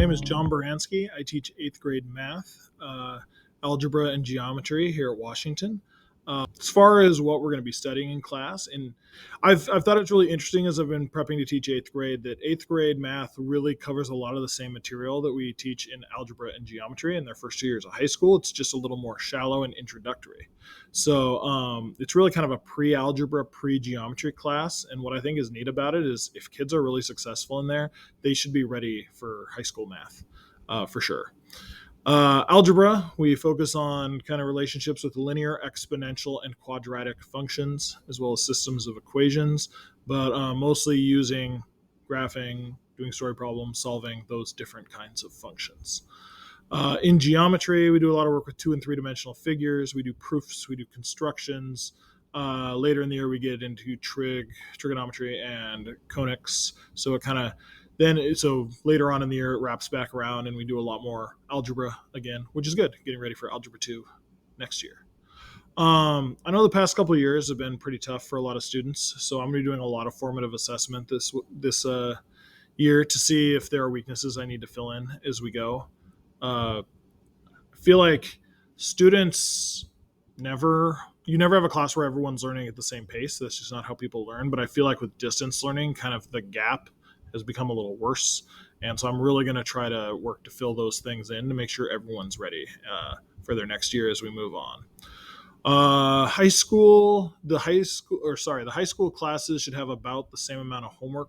name is John Baranski. I teach eighth grade math, algebra, and geometry here at Washington. As far as what we're going to be studying in class, and I've thought it's really interesting as I've been prepping to teach eighth grade that eighth grade math really covers a lot of the same material that we teach in algebra and geometry in their first 2 years of high school. It's just a little more shallow and introductory. So it's really kind of a pre-algebra, pre-geometry class. And what I think is neat about it is if kids are really successful in there, they should be ready for high school math for sure. Algebra, we focus on kind of relationships with linear, exponential, and quadratic functions, as well as systems of equations, but mostly using graphing, doing story problems, solving those different kinds of functions. In geometry, we do a lot of work with 2 and 3 dimensional figures. We do proofs, we do constructions. Later in the year, we get into trigonometry, and conics. So it kind of so later on in the year, it wraps back around and we do a lot more algebra again, which is good, getting ready for Algebra 2 next year. I know the past couple of years have been pretty tough for a lot of students, so I'm going to be doing a lot of formative assessment this year to see if there are weaknesses I need to fill in as we go. I feel like students you never have a class where everyone's learning at the same pace. That's just not how people learn. But I feel like with distance learning, kind of the gap has become a little worse. And so I'm really going to try to work to fill those things in to make sure everyone's ready for their next year as we move on. The high school classes should have about the same amount of homework.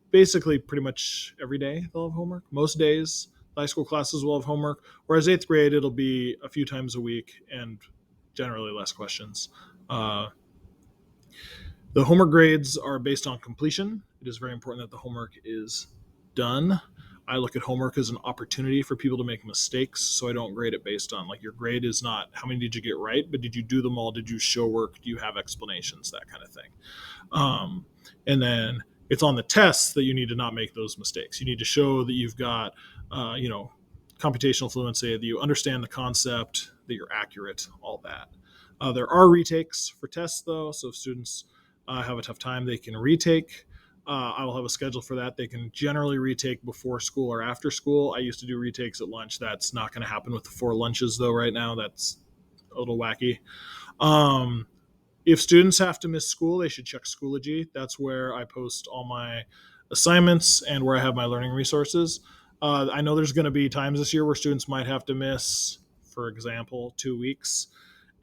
Basically, pretty much every day they'll have homework. Most days, the high school classes will have homework, whereas eighth grade, it'll be a few times a week and generally less questions. The homework grades are based on completion. It is very important that the homework is done. I look at homework as an opportunity for people to make mistakes, so I don't grade it based on, like, your grade is not how many did you get right, but did you do them all? Did you show work? Do you have explanations? That kind of thing. And then it's on the tests that you need to not make those mistakes. You need to show that you've got, computational fluency, that you understand the concept, that you're accurate, all that. There are retakes for tests, though, so if students have a tough time, they can retake. I will have a schedule for that. They can generally retake before school or after school. I used to do retakes at lunch. That's not going to happen with the 4 lunches, though, right now. That's a little wacky. If students have to miss school, they should check Schoology. That's where I post all my assignments and where I have my learning resources. I know there's going to be times this year where students might have to miss, for example, 2 weeks.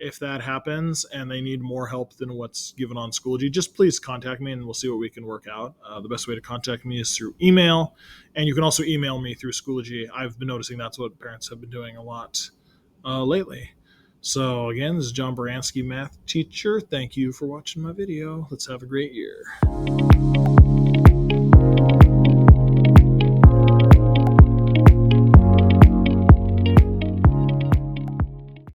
If that happens and they need more help than what's given on Schoology, just please contact me and we'll see what we can work out. The best way to contact me is through email, and you can also email me through Schoology. I've been noticing that's what parents have been doing a lot lately. So again, this is John Baranski, math teacher. Thank you for watching my video. Let's have a great year.